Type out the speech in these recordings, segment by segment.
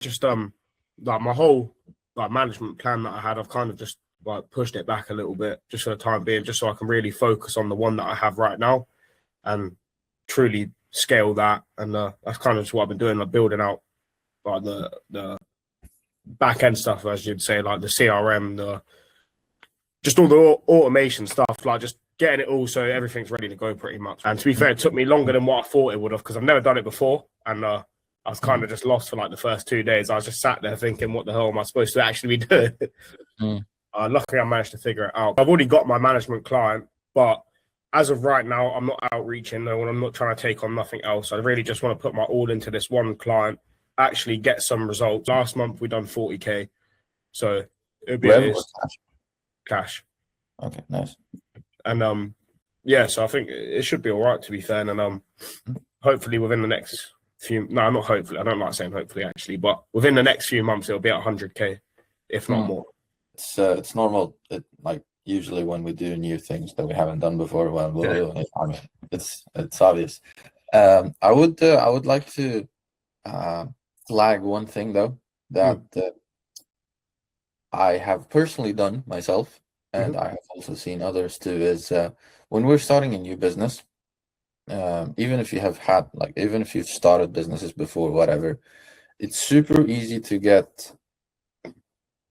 just like my whole like management plan that I had, I've kind of just like pushed it back a little bit just for the time being, just so I can really focus on the one that I have right now and truly scale that. And that's kind of just what I've been doing, like building out like the back end stuff, as you'd say, like the CRM, the just all the automation stuff, like just getting it all so everything's ready to go pretty much. And to be fair, it took me longer than what I thought it would have because I've never done it before. And I was kind of just lost for like the first 2 days. I was just sat there thinking, what the hell am I supposed to actually be doing? Luckily, I managed to figure it out. I've already got my management client, but as of right now, I'm not outreaching no one. I'm not trying to take on nothing else. I really just want to put my all into this one client, actually get some results. Last month, we done 40K. So it would be cash. Okay, nice. And yeah, so I think it should be all right, to be fair. And hopefully within the next few, no, not hopefully, I don't like saying hopefully actually, but within the next few months, it'll be at 100K, if not more. It's normal. Like usually when we do new things that we haven't done before, well, I mean, it's obvious. I would like to flag one thing though that I have personally done myself, and I have also seen others too, is when we're starting a new business, even if you've started businesses before, whatever, it's super easy to get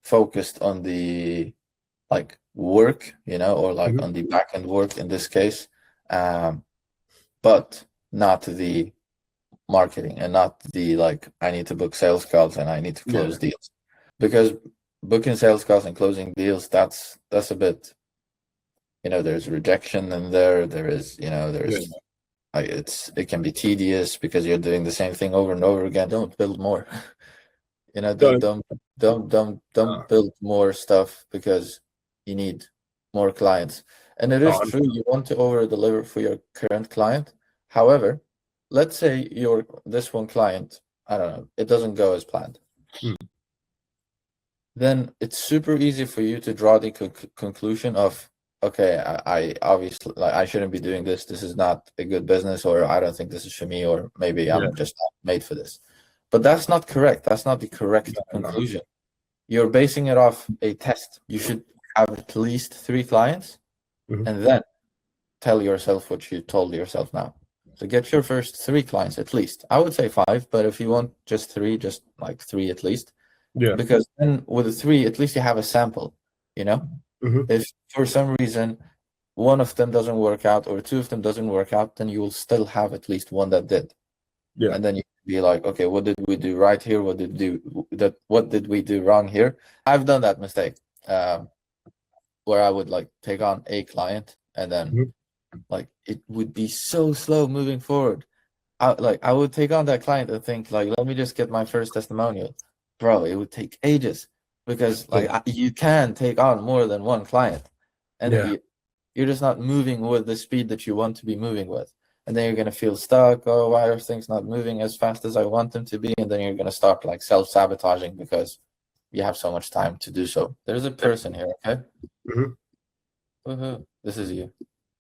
focused on the like work, or like on the back end work in this case, but not the marketing and not the like I need to book sales calls and I need to close deals, because booking sales calls and closing deals, that's a bit, there's rejection in there is, it can be tedious because you're doing the same thing over and over again. Don't build more. Don't build more stuff because you need more clients. And it is true, you want to over deliver for your current client. However, let's say this one client, I don't know, it doesn't go as planned. Then it's super easy for you to draw the conclusion of, okay, I obviously, like, I shouldn't be doing this. This is not a good business, or I don't think this is for me, or maybe I'm just not made for this. But that's not correct. That's not the correct conclusion. You're basing it off a test. You should have at least 3 clients and then tell yourself what you told yourself now. So get your first 3 clients at least. I would say 5, but if you want just 3, just like 3 at least. Yeah. Because then with the 3, at least you have a sample, If for some reason one of them doesn't work out or 2 of them doesn't work out, then you will still have at least one that did. Yeah. And then you can be like, okay, what did we do right here? What did we do wrong here? I've done that mistake where I would like take on a client and then like it would be so slow moving forward. I would take on that client and think like, let me just get my first testimonial. Bro, it would take ages because like you can take on more than one client, and you're just not moving with the speed that you want to be moving with, and then you're gonna feel stuck. Oh, why are things not moving as fast as I want them to be? And then you're gonna start like self-sabotaging because you have so much time to do so. There's a person here, okay? Woohoo! This is you.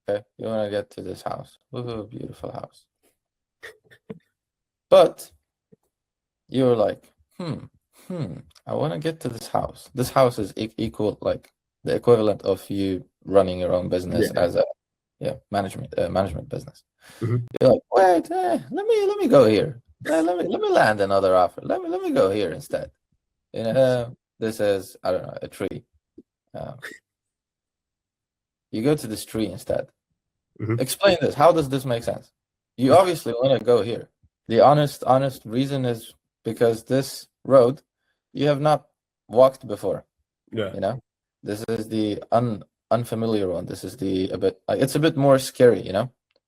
Okay, you want to get to this house. Woohoo! Beautiful house. But you're like, I want to get to this house. This house is equal, like the equivalent of you running your own business as a management business. You're like, wait, let me go here. Let me land another offer. Let me go here instead. This is, I don't know, a tree. You go to this tree instead. Explain this. How does this make sense? You obviously want to go here. The honest reason is because this road you have not walked before. This is the unfamiliar one. This is it's a bit more scary.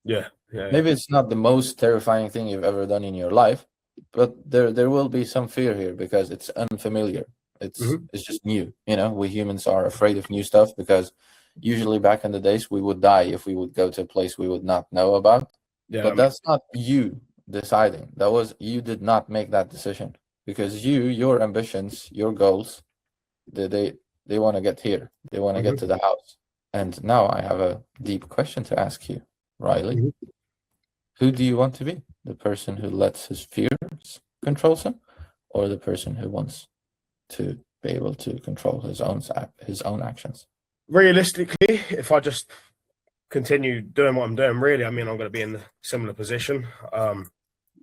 Maybe it's not the most terrifying thing you've ever done in your life, but there will be some fear here because it's unfamiliar. It's just new. We humans are afraid of new stuff because usually back in the days we would die if we would go to a place we would not know about. But that's not you deciding. You did not make that decision. Because your ambitions, your goals, they want to get here. They want to get to the house. And now I have a deep question to ask you, Riley. Who do you want to be? The person who lets his fears control him, or the person who wants to be able to control his own actions? Realistically, if I just continue doing what I'm doing, really, I mean, I'm going to be in a similar position.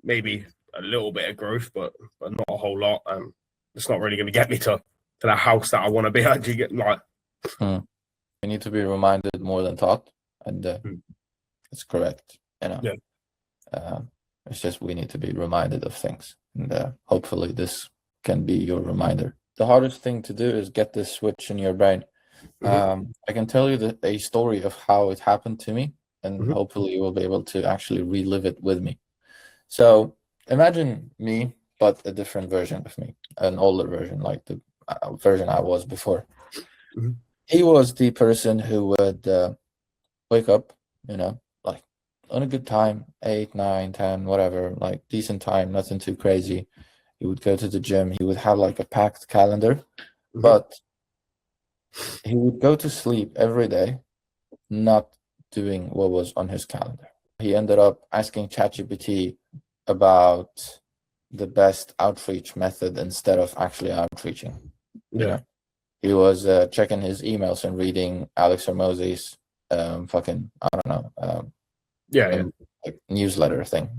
Maybe a little bit of growth, but not a whole lot. It's not really going to get me to that house that I want to be at. You get like, you need to be reminded more than taught, and it's correct. Yeah. It's just we need to be reminded of things, and hopefully this can be your reminder. The hardest thing to do is get this switch in your brain. I can tell you a story of how it happened to me, and hopefully you will be able to actually relive it with me. So imagine me, but a different version of me, an older version, like the version I was before. He was the person who would wake up, like on a good time, 8, 9, 10, whatever, like decent time, nothing too crazy. He would go to the gym. He would have like a packed calendar, but he would go to sleep every day, not doing what was on his calendar. He ended up asking ChatGPT about the best outreach method instead of actually outreaching. He was checking his emails and reading Alex Hormozi's like newsletter thing.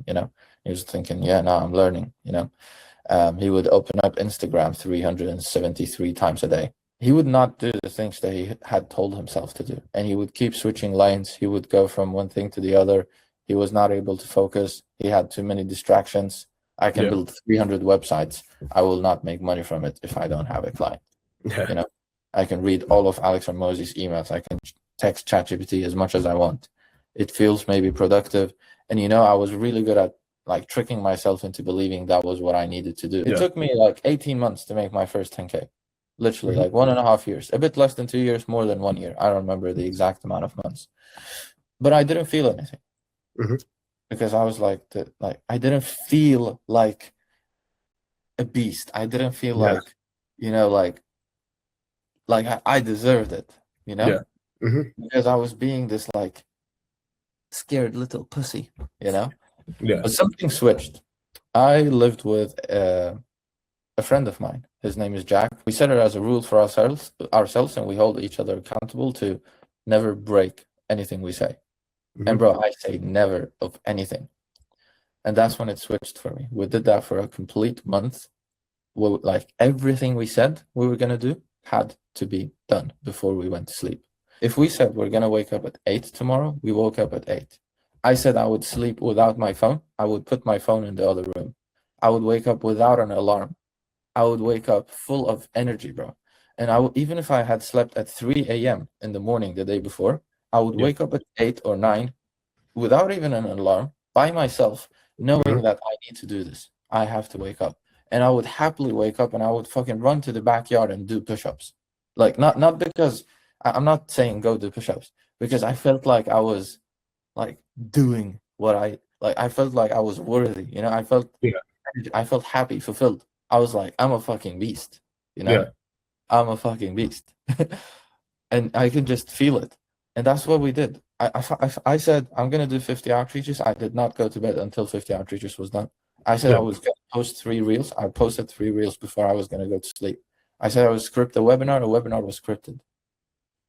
He was thinking, now I'm learning. He would open up Instagram 373 times a day. He would not do the things that he had told himself to do, and he would keep switching lanes. He would go from one thing to the other. He was not able to focus. He had too many distractions. I can build 300 websites. I will not make money from it if I don't have a client. I can read all of Alex Hormozi's emails. I can text ChatGPT as much as I want. It feels maybe productive. And I was really good at like tricking myself into believing that was what I needed to do. It took me like 18 months to make my first 10K. Literally like 1.5 years, a bit less than 2 years, more than 1 year. I don't remember the exact amount of months, but I didn't feel anything because I was like, I didn't feel like a beast. I didn't feel like, I deserved it, because I was being this like scared little pussy, But something switched. I lived with a friend of mine. His name is Jack. We set it as a rule for ourselves, and we hold each other accountable to never break anything we say. And bro, I say never of anything. And that's when it switched for me. We did that for a complete month. Like everything we said we were going to do had to be done before we went to sleep. If we said we're going to wake up at 8 tomorrow, we woke up at 8. I said I would sleep without my phone. I would put my phone in the other room. I would wake up without an alarm. I would wake up full of energy, bro. And even if I had slept at 3 a.m. in the morning the day before, I would wake up at 8 or 9 without even an alarm by myself, knowing that I need to do this. I have to wake up. And I would happily wake up and I would fucking run to the backyard and do push-ups. Like, not because, I'm not saying go do push-ups, because I felt like I was like doing what I felt like I was worthy, I felt happy, fulfilled. I was like, I'm a fucking beast, I'm a fucking beast. And I could just feel it. And that's what we did. I said, I'm going to do 50 outreaches. I did not go to bed until 50 outreaches was done. I said I was going to post 3 reels. I posted 3 reels before I was going to go to sleep. I said I would script a webinar. The webinar was scripted.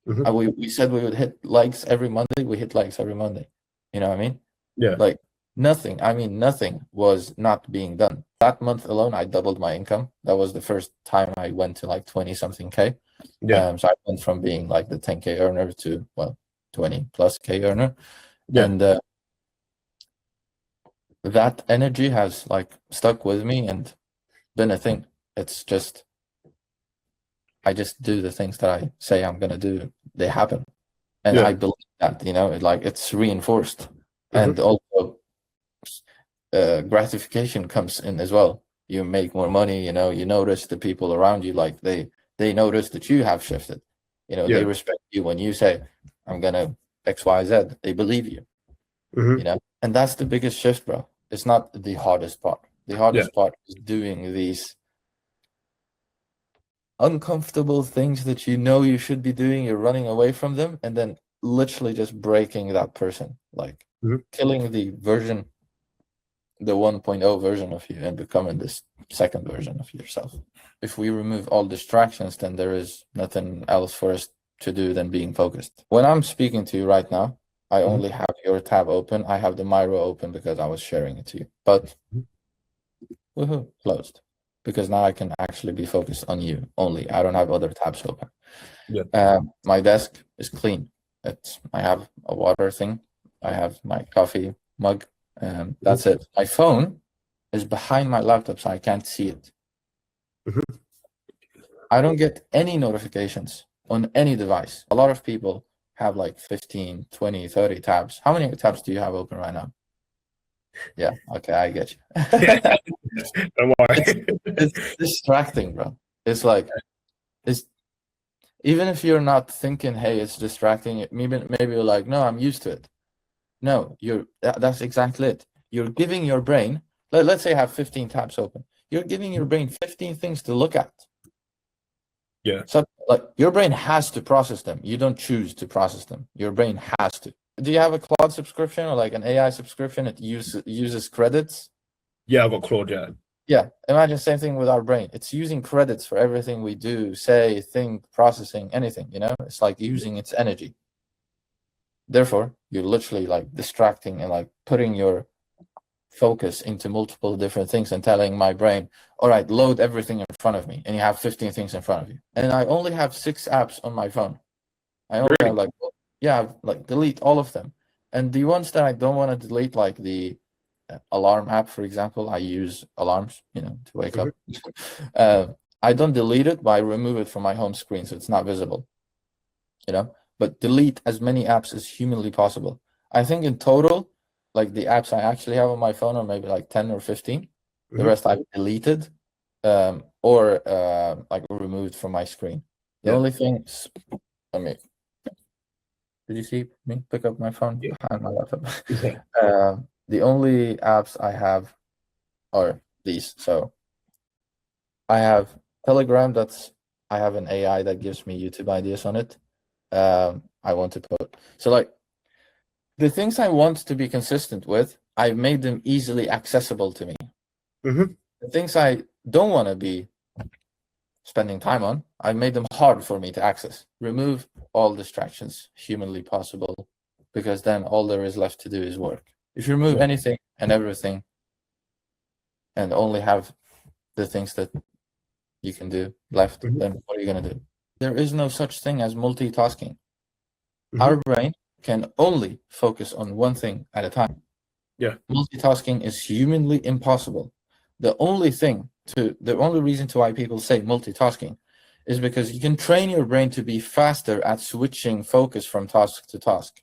We said we would hit likes every Monday. We hit likes every Monday. You know what I mean? Yeah. Like nothing was not being done. That month alone, I doubled my income. That was the first time I went to like 20 something K. So I went from being like the 10K earner to 20 plus K earner. And that energy has like stuck with me and been a thing. It's just, I just do the things that I say I'm going to do. They happen. And I believe that, it's reinforced. And also gratification comes in as well. You make more money, you notice the people around you, like they notice that you have shifted. They respect you when you say, I'm going to X, Y, Z. They believe you, and that's the biggest shift, bro. It's not the hardest part. The hardest part is doing these uncomfortable things that you should be doing. You're running away from them, and then literally just breaking that person, like killing the version the 1.0 version of you and becoming this second version of yourself. If we remove all distractions, then there is nothing else for us to do than being focused. When I'm speaking to you right now, I only have your tab open. I have the Miro open because I was sharing it to you, but woohoo, closed. Because now I can actually be focused on you only. I don't have other tabs open. Yeah. My desk is clean. I have a water thing. I have my coffee mug. That's it. My phone is behind my laptop, so I can't see it. I don't get any notifications on any device. A lot of people have like 15, 20, 30 tabs. How many tabs do you have open right now? Yeah, okay, I get you. Don't worry. It's distracting, bro. It's like, it's even if you're not thinking, hey, it's distracting, maybe you're like, no, I'm used to it. No, that's exactly it. You're giving your brain, let's say you have 15 tabs open. You're giving your brain 15 things to look at. Yeah. So like your brain has to process them. You don't choose to process them. Your brain has to. Do you have a Claude subscription or like an AI subscription? It uses credits? Yeah, I've got Claude, yeah. Yeah, imagine same thing with our brain. It's using credits for everything we do, say, think, processing, anything, you know? It's like using its energy. Therefore, you're literally like distracting and like putting your focus into multiple different things and telling my brain, all right, load everything in front of me. And you have 15 things in front of you. And I only have 6 apps on my phone. I only have like, yeah, like delete all of them. And the ones that I don't want to delete, like the alarm app, for example, I use alarms, you know, to wake up. I don't delete it, but I remove it from my home screen so it's not visible, you know, but delete as many apps as humanly possible. I think in total, like the apps I actually have on my phone are maybe like 10 or 15. The rest I've deleted or like removed from my screen. The only thing, let me, did you see me pick up my phone behind my laptop? The only apps I have are these. So I have Telegram. I have an AI that gives me YouTube ideas on it. I want to put, so like the things I want to be consistent with, I've made them easily accessible to me. The things I don't want to be spending time on, I made them hard for me to access. Remove all distractions humanly possible, because then all there is left to do is work. If you remove anything and everything and only have the things that you can do left, then what are you going to do? There is no such thing as multitasking. Our brain can only focus on one thing at a time. Yeah. Multitasking is humanly impossible. The only reason to why people say multitasking is because you can train your brain to be faster at switching focus from task to task.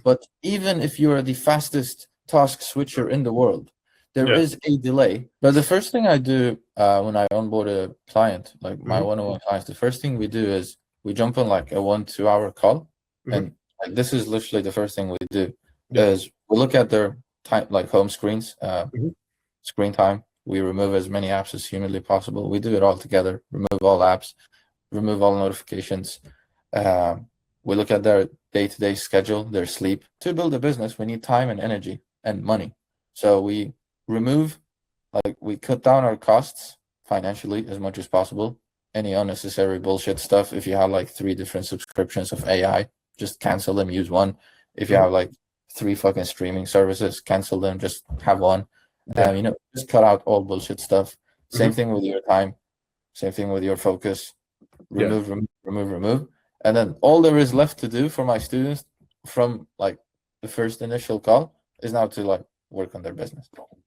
But even if you are the fastest task switcher in the world, there is a delay. But the first thing I do when I onboard a client, like my one-on-one clients, the first thing we do is we jump on like a 1-2 hour call. And like, this is literally the first thing we do is we look at their time, like home screens, screen time. We remove as many apps as humanly possible. We do it all together, remove all apps, remove all notifications. We look at their day-to-day schedule, their sleep. To build a business, we need time and energy and money. So we cut down our costs financially as much as possible. Any unnecessary bullshit stuff. If you have like 3 different subscriptions of AI, just cancel them, use one. If you have like 3 fucking streaming services, cancel them, just have one. You know, just cut out all bullshit stuff. Same thing with your time. Same thing with your focus. Remove. And then all there is left to do for my students from like the first initial call is now to like work on their business.